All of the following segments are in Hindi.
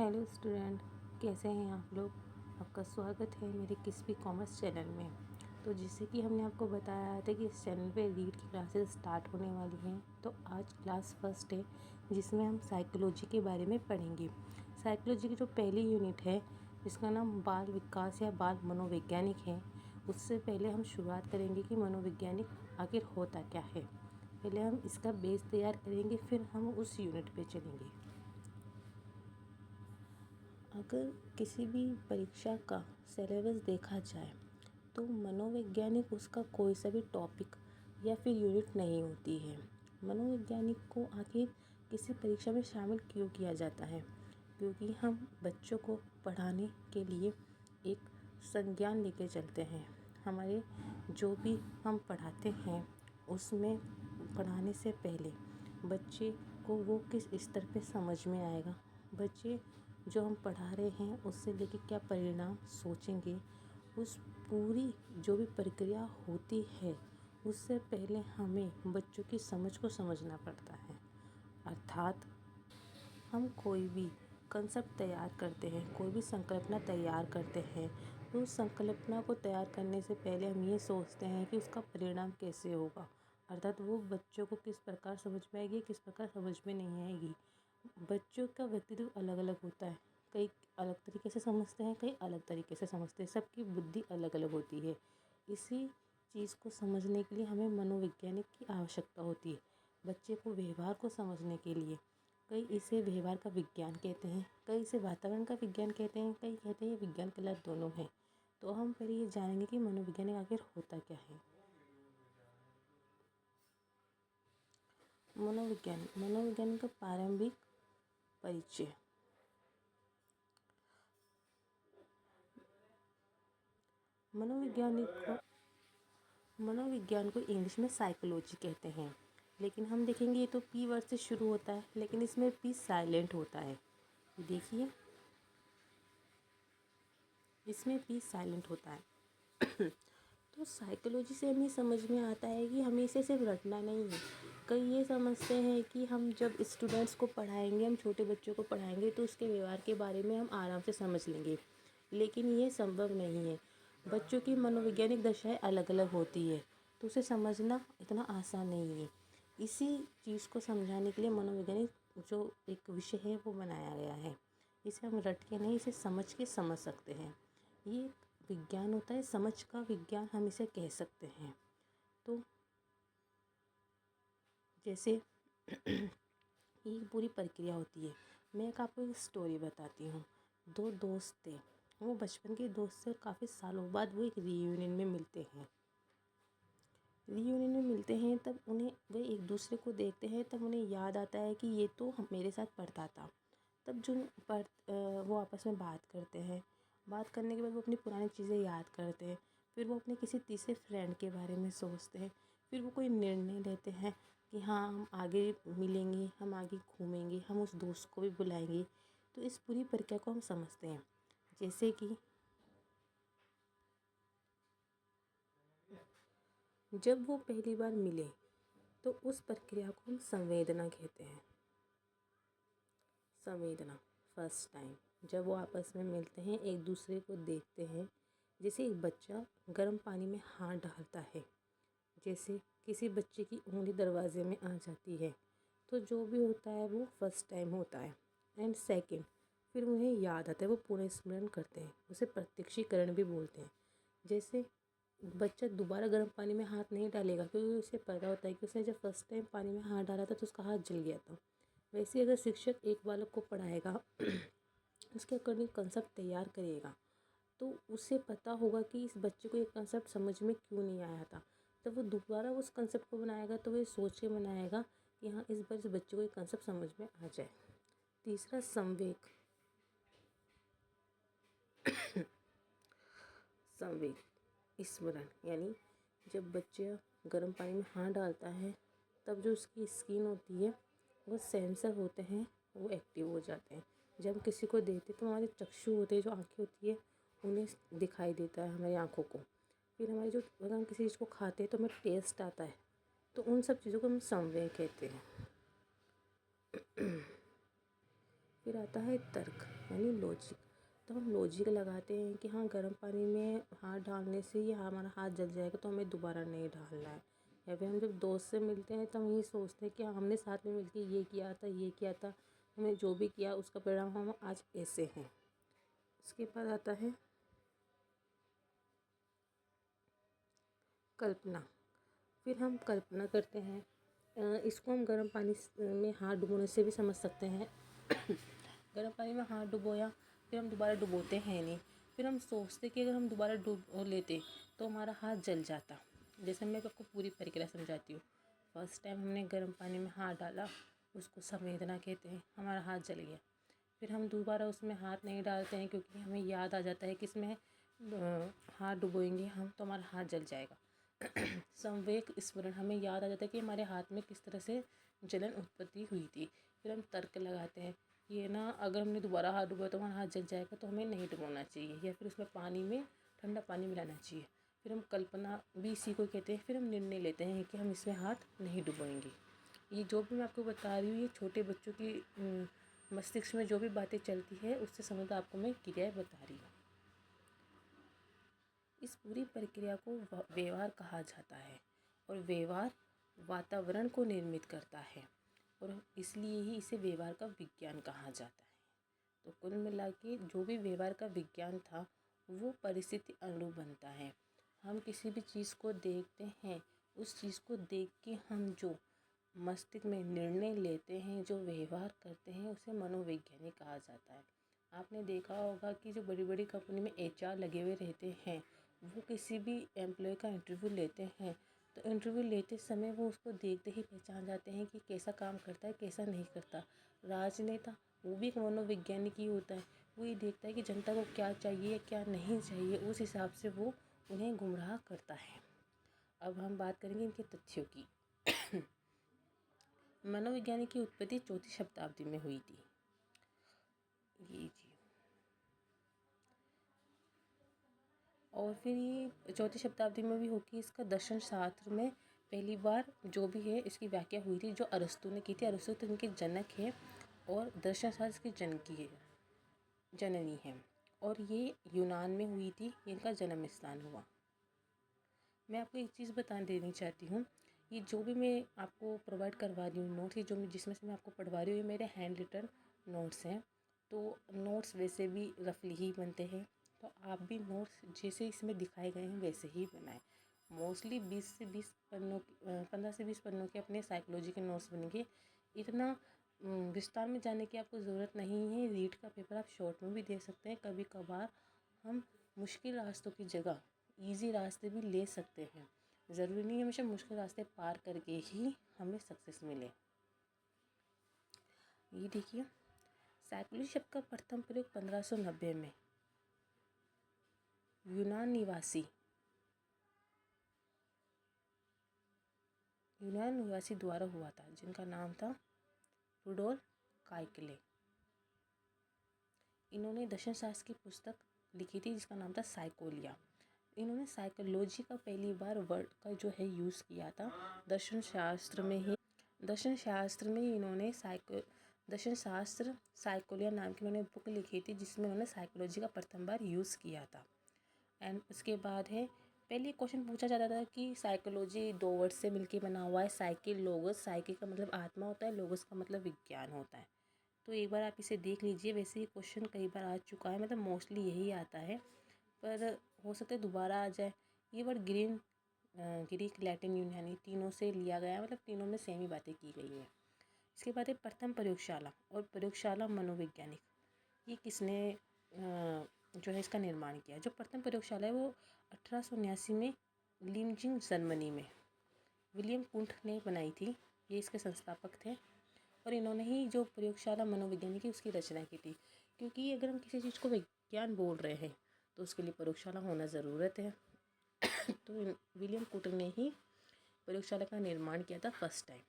हेलो स्टूडेंट, कैसे हैं आप लोग। आपका स्वागत है मेरे किस्पी कॉमर्स चैनल में। तो जैसे कि हमने आपको बताया था कि इस चैनल पे रीड की क्लासेस स्टार्ट होने वाली हैं। तो आज क्लास फर्स्ट है जिसमें हम साइकोलॉजी के बारे में पढ़ेंगे। साइकोलॉजी की जो पहली यूनिट है जिसका नाम बाल विकास या बाल मनोवैज्ञानिक है, उससे पहले हम शुरुआत करेंगे कि मनोवैज्ञानिक आखिर होता क्या है। पहले हम इसका बेस तैयार करेंगे, फिर हम उस यूनिट पे चलेंगे। अगर किसी भी परीक्षा का सिलेबस देखा जाए तो मनोवैज्ञानिक उसका कोई सा भी टॉपिक या फिर यूनिट नहीं होती है। मनोवैज्ञानिक को आखिर किसी परीक्षा में शामिल क्यों किया जाता है? क्योंकि हम बच्चों को पढ़ाने के लिए एक संज्ञान लेके चलते हैं। हमारे जो भी हम पढ़ाते हैं उसमें पढ़ाने से पहले बच्चे को वो किस स्तर पे समझ में आएगा, बच्चे जो हम पढ़ा रहे हैं उससे लेके क्या परिणाम सोचेंगे, उस पूरी जो भी प्रक्रिया होती है उससे पहले हमें बच्चों की समझ को समझना पड़ता है। अर्थात हम कोई भी कंसेप्ट तैयार करते हैं, कोई भी संकल्पना तैयार करते हैं, तो उस संकल्पना को तैयार करने से पहले हम ये सोचते हैं कि उसका परिणाम कैसे होगा। अर्थात वो बच्चों को किस प्रकार समझ में आएगी, किस प्रकार समझ में नहीं आएगी। बच्चों का व्यक्तित्व अलग अलग होता है, कई अलग तरीके से समझते हैं, कई अलग तरीके से समझते हैं, सबकी बुद्धि अलग अलग होती है। इसी चीज़ को समझने के लिए हमें मनोवैज्ञानिक की आवश्यकता होती है। बच्चे को व्यवहार को समझने के लिए कई इसे व्यवहार का विज्ञान कहते हैं, कई इसे वातावरण का विज्ञान कहते हैं, कई कहते हैं ये विज्ञान कला दोनों है। तो हम पहले ये जानेंगे कि मनोवैज्ञानिक आखिर होता क्या है। मनोविज्ञान का प्रारंभिक परिचय। मनोविज्ञान को इंग्लिश में साइकोलॉजी कहते हैं, लेकिन हम देखेंगे ये तो पी वर्ड से शुरू होता है, लेकिन इसमें पी साइलेंट होता है। देखिए इसमें पी साइलेंट होता है। तो साइकोलॉजी से हमें समझ में आता है कि हमें इसे सिर्फ रटना नहीं है। कई ये समझते हैं कि हम जब स्टूडेंट्स को पढ़ाएंगे, हम छोटे बच्चों को पढ़ाएंगे तो उसके व्यवहार के बारे में हम आराम से समझ लेंगे, लेकिन ये संभव नहीं है। बच्चों की मनोवैज्ञानिक दशाएं अलग अलग होती है, तो उसे समझना इतना आसान नहीं है। इसी चीज़ को समझाने के लिए मनोवैज्ञानिक जो एक विषय है वो बनाया गया है। इसे हम रट के नहीं, इसे समझ के समझ सकते हैं। ये विज्ञान होता है, समझ का विज्ञान हम इसे कह सकते हैं। तो जैसे ये पूरी प्रक्रिया होती है। मैं एक आपको एक स्टोरी बताती हूँ। दो दोस्त थे, वो बचपन के दोस्त से काफ़ी सालों बाद वो एक रीयूनियन में मिलते हैं। रीयूनियन में मिलते हैं तब उन्हें वे एक दूसरे को देखते हैं, तब उन्हें याद आता है कि ये तो मेरे साथ पढ़ता था। तब जो वो आपस में बात करते हैं। बात करने के बाद वो अपनी पुरानी चीज़ें याद करते हैं। फिर वो अपने किसी तीसरे फ्रेंड के बारे में सोचते हैं। फिर वो कोई निर्णय लेते हैं कि हाँ हम आगे मिलेंगे, हम आगे घूमेंगे, हम उस दोस्त को भी बुलाएंगे। तो इस पूरी प्रक्रिया को हम समझते हैं। जैसे कि जब वो पहली बार मिले तो उस प्रक्रिया को हम संवेदना कहते हैं। संवेदना, फर्स्ट टाइम जब वो आपस में मिलते हैं, एक दूसरे को देखते हैं। जैसे एक बच्चा गर्म पानी में हाथ डालता है, जैसे किसी बच्चे की उंगली दरवाजे में आ जाती है, तो जो भी होता है वो फर्स्ट टाइम होता है। एंड सेकंड, फिर उन्हें याद आता है, वो पुनर्स्मरण करते हैं, उसे प्रत्यक्षीकरण भी बोलते हैं। जैसे बच्चा दोबारा गर्म पानी में हाथ नहीं डालेगा क्योंकि उसे पता होता है कि उसने जब फर्स्ट टाइम पानी में हाथ डाला था तो उसका हाथ जल गया था। वैसे अगर शिक्षक एक बालक को पढ़ाएगा, उसके अकॉर्डिंग कंसेप्ट तैयार करेगा, तो उसे पता होगा कि इस बच्चे को ये कंसेप्ट समझ में क्यों नहीं आया था। जब वो दोबारा उस कंसेप्ट को बनाएगा तो वो सोच के बनाएगा कि हाँ इस बार इस बच्चे को ये कंसेप्ट समझ में आ जाए। तीसरा, संवेग। संवेग स्मरण, यानी जब बच्चा गर्म पानी में हाथ डालता है तब जो उसकी स्किन होती है, वो सेंसर होते हैं, वो एक्टिव हो जाते हैं। जब हम किसी को देखते तो हमारे चक्षु होते हैं, जो आँखें होती है, उन्हें दिखाई देता है हमारी आँखों को। फिर हमारी जो अगर हम किसी चीज़ को खाते हैं तो हमें टेस्ट आता है, तो उन सब चीज़ों को हम संवेग कहते हैं। फिर आता है तर्क यानी लॉजिक। तो हम लॉजिक लगाते हैं कि हाँ गर्म पानी में हाथ डालने से ये हमारा हाथ जल जाएगा तो हमें दोबारा नहीं डालना है। या फिर हम जब दोस्त से मिलते हैं तो हम ये सोचते हैं कि हमने साथ में मिलकर ये किया था, हमें जो भी किया उसका परिणाम हम आज ऐसे हैं। इसके बाद आता है कल्पना। फिर हम कल्पना करते हैं, इसको हम गर्म पानी में हाथ डुबोने से भी समझ सकते हैं। गर्म पानी में हाथ डुबोया, फिर हम दोबारा डुबोते हैं नहीं, फिर हम सोचते कि अगर हम दोबारा डुबो लेते तो हमारा हाथ जल जाता। जैसे मैं आपको पूरी प्रक्रिया समझाती हूँ। फर्स्ट टाइम हमने गर्म पानी में हाथ डाला, उसको संवेदना कहते हैं, हमारा हाथ जल गया। फिर हम दोबारा उसमें हाथ नहीं डालते हैं क्योंकि हमें याद आ जाता है कि इसमें हाथ डुबोएंगे हम तो हमारा हाथ जल जाएगा। संवेग स्मरण, हमें याद आ जाता है कि हमारे हाथ में किस तरह से जलन उत्पत्ति हुई थी। फिर हम तर्क लगाते हैं, ये ना अगर हमने दोबारा हाथ डुबोया तो हमारा हाथ जल जाएगा तो हमें नहीं डुबोना चाहिए, या फिर उसमें पानी में ठंडा पानी मिलाना चाहिए। फिर हम कल्पना भी इसी को कहते हैं। फिर हम निर्णय लेते हैं कि हम इसमें हाथ नहीं डुबोएंगे। ये जो भी मैं आपको बता रही हूँ ये छोटे बच्चों की मस्तिष्क में जो भी बातें चलती है उससे संबंधित आपको मैं क्रियाएं बता रही हूँ। इस पूरी प्रक्रिया को व्यवहार कहा जाता है और व्यवहार वातावरण को निर्मित करता है और इसलिए ही इसे व्यवहार का विज्ञान कहा जाता है। तो कुल मिला के जो भी व्यवहार का विज्ञान था वो परिस्थिति अनुरूप बनता है। हम किसी भी चीज़ को देखते हैं, उस चीज़ को देख के हम जो मस्तिष्क में निर्णय लेते हैं, जो व्यवहार करते हैं, उसे मनोवैज्ञानिक कहा जाता है। आपने देखा होगा कि जो बड़ी बड़ी कंपनी में एचआर लगे हुए रहते हैं, वो किसी भी एम्प्लॉय का इंटरव्यू लेते हैं तो इंटरव्यू लेते समय वो उसको देखते ही पहचान जाते हैं कि कैसा काम करता है, कैसा नहीं करता। राजनेता वो भी एक मनोवैज्ञानिक ही होता है। वो ये देखता है कि जनता को क्या चाहिए क्या नहीं चाहिए, उस हिसाब से वो उन्हें गुमराह करता है। अब हम बात करेंगे इनके तथ्यों की। मनोविज्ञान की उत्पत्ति 4वीं शताब्दी में हुई थी। जी। और फिर ये 4वीं शताब्दी में भी होगी। इसका दर्शन शास्त्र में पहली बार जो भी है इसकी व्याख्या हुई थी जो अरस्तु ने की थी। अरस्तु तो इनके जनक है और दर्शन शास्त्र की जननी है और ये यूनान में हुई थी। इनका जन्म स्थान हुआ। मैं आपको एक चीज़ बता देनी चाहती हूँ, ये जो भी मैं आपको प्रोवाइड करवा रही हूँ नोट्स, जो जिसमें से मैं आपको पढ़वा रही हूँ, ये मेरे हैंड रिटन नोट्स हैं। तो नोट्स वैसे भी रफली ही बनते हैं, तो आप भी नोट्स जैसे इसमें दिखाए गए हैं वैसे ही बनाएं। मोस्टली 15 से 20 पन्नों के अपने साइकोलॉजी के नोट्स बनेंगे। इतना विस्तार में जाने की आपको ज़रूरत नहीं है। रीड का पेपर आप शॉर्ट में भी दे सकते हैं। कभी कभार हम मुश्किल रास्तों की जगह इजी रास्ते भी ले सकते हैं। ज़रूरी नहीं हमेशा मुश्किल रास्ते पार करके ही हमें सक्सेस मिले। ये देखिए, साइकोलॉजी शब्द का प्रथम प्रयोग 1590 में यूनान निवासी द्वारा हुआ था जिनका नाम था रुडोल्फ काइकले। इन्होंने दर्शन शास्त्र की पुस्तक लिखी थी जिसका नाम था साइकोलिया। इन्होंने साइकोलॉजी का पहली बार वर्ड का जो है यूज़ किया था दर्शन शास्त्र में ही। इन्होंने दर्शन शास्त्र साइकोलिया नाम की इन्होंने बुक लिखी थी जिसमें उन्होंने साइकोलॉजी का प्रथम बार यूज़ किया था। एंड उसके बाद है, पहले क्वेश्चन पूछा जाता था कि साइकोलॉजी 2 वर्ड से मिलके बना हुआ है। साइकिल लोगस, साइकिल का मतलब आत्मा होता है, लोगस का मतलब विज्ञान होता है। तो एक बार आप इसे देख लीजिए। वैसे ही क्वेश्चन कई बार आ चुका है, मतलब मोस्टली यही आता है, पर हो सकता है दोबारा आ जाए। ये वर्ड ग्रीक, लैटिन, यूनानी तीनों से लिया गया है, मतलब तीनों में सेम ही बातें की गई हैं। इसके बाद है प्रथम प्रयोगशाला और प्रयोगशाला मनोवैज्ञानिक। ये किसने जो है इसका निर्माण किया? जो प्रथम प्रयोगशाला है वो 1879 में लीमजिंग जर्मनी में विलियम कुंट ने बनाई थी। ये इसके संस्थापक थे और इन्होंने ही जो प्रयोगशाला मनोवैज्ञानिक है उसकी रचना की थी। क्योंकि अगर हम किसी चीज़ को विज्ञान बोल रहे हैं तो उसके लिए प्रयोगशाला होना ज़रूरत है। तो विलियम कुंट ने ही प्रयोगशाला का निर्माण किया था फर्स्ट टाइम।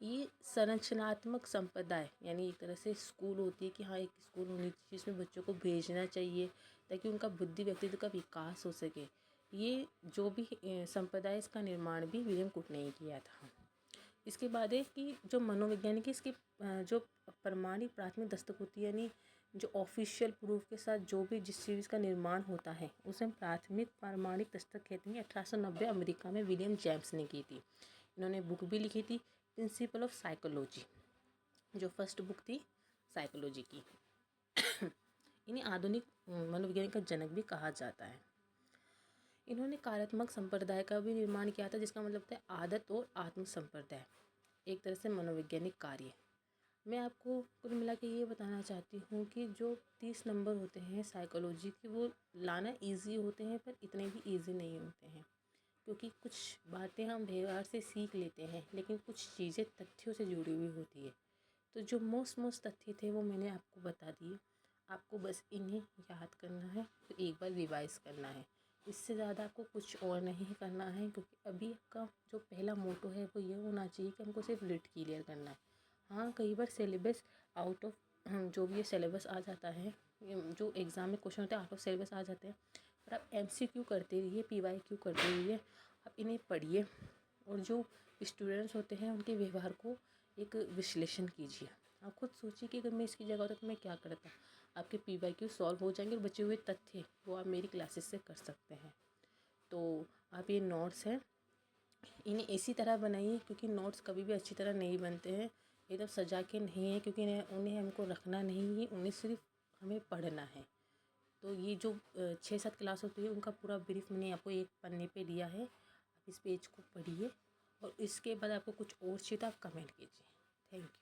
ये संरचनात्मक संप्रदाय यानी एक तरह से स्कूल होती है कि हाँ एक स्कूल होनी चाहिए जिसमें बच्चों को भेजना चाहिए ताकि उनका बुद्धि व्यक्तित्व का विकास हो सके। ये जो भी संप्रदाय इसका निर्माण भी विलियम कुंट ने ही किया था। इसके बाद है कि जो मनोवैज्ञानिक इसके जो प्रमाणिक प्राथमिक दस्तक होती है, यानी जो ऑफिशियल प्रूफ के साथ जो भी जिस चीज़ का निर्माण होता है उसे हम प्राथमिक प्रमाणिक दस्तक कहते हैं। 1890 अमेरिका में विलियम जेम्स ने की थी। इन्होंने बुक भी लिखी थी, प्रिंसिपल ऑफ साइकोलॉजी, जो फर्स्ट बुक थी साइकोलॉजी की। इन्हें आधुनिक मनोविज्ञान का जनक भी कहा जाता है। इन्होंने कार्यात्मक संप्रदाय का भी निर्माण किया था, जिसका मतलब है आदत और आत्म संप्रदाय, एक तरह से मनोवैज्ञानिक कार्य। मैं आपको कुल मिला के ये बताना चाहती हूँ कि जो 30 नंबर होते हैं साइकोलॉजी के, वो लाना इजी होते हैं पर इतने भी इजी नहीं होते हैं, क्योंकि कुछ बातें हम व्यवहार से सीख लेते हैं लेकिन कुछ चीज़ें तथ्यों से जुड़ी हुई होती है। तो जो मोस्ट तथ्य थे वो मैंने आपको बता दिए। आपको बस इन्हें याद करना है, तो एक बार रिवाइज करना है, इससे ज़्यादा आपको कुछ और नहीं करना है, क्योंकि अभी का जो पहला मोटो है वो ये होना चाहिए कि हमको सिर्फ लिट क्लियर करना है। हाँ, कई बार सिलेबस आउट ऑफ जो भी ये सिलेबस आ जाता है, जो एग्ज़ाम में क्वेश्चन होते हैं आउट ऑफ सिलेबस आ जाते हैं, पर आप MCQ करते रहिए, PYQ करते रहिए, आप इन्हें पढ़िए और जो स्टूडेंट्स होते हैं उनके व्यवहार को एक विश्लेषण कीजिए। आप खुद सोचिए कि अगर मैं इसकी जगह होता तो मैं क्या करता। आपके PYQ सॉल्व हो जाएंगे और बचे हुए तथ्य वो आप मेरी क्लासेस से कर सकते हैं। तो आप ये नोट्स हैं, इन्हें इसी तरह बनाइए, क्योंकि नोट्स कभी भी अच्छी तरह नहीं बनते हैं, एकदम सजा के नहीं है, क्योंकि उन्हें हमको रखना नहीं है, उन्हें सिर्फ हमें पढ़ना है। तो ये जो 6-7 क्लास होती है उनका पूरा ब्रीफ मैंने आपको एक पन्ने पे दिया है। आप इस पेज को पढ़िए और इसके बाद आपको कुछ और चाहिए तो आप कमेंट कीजिए। Thank you.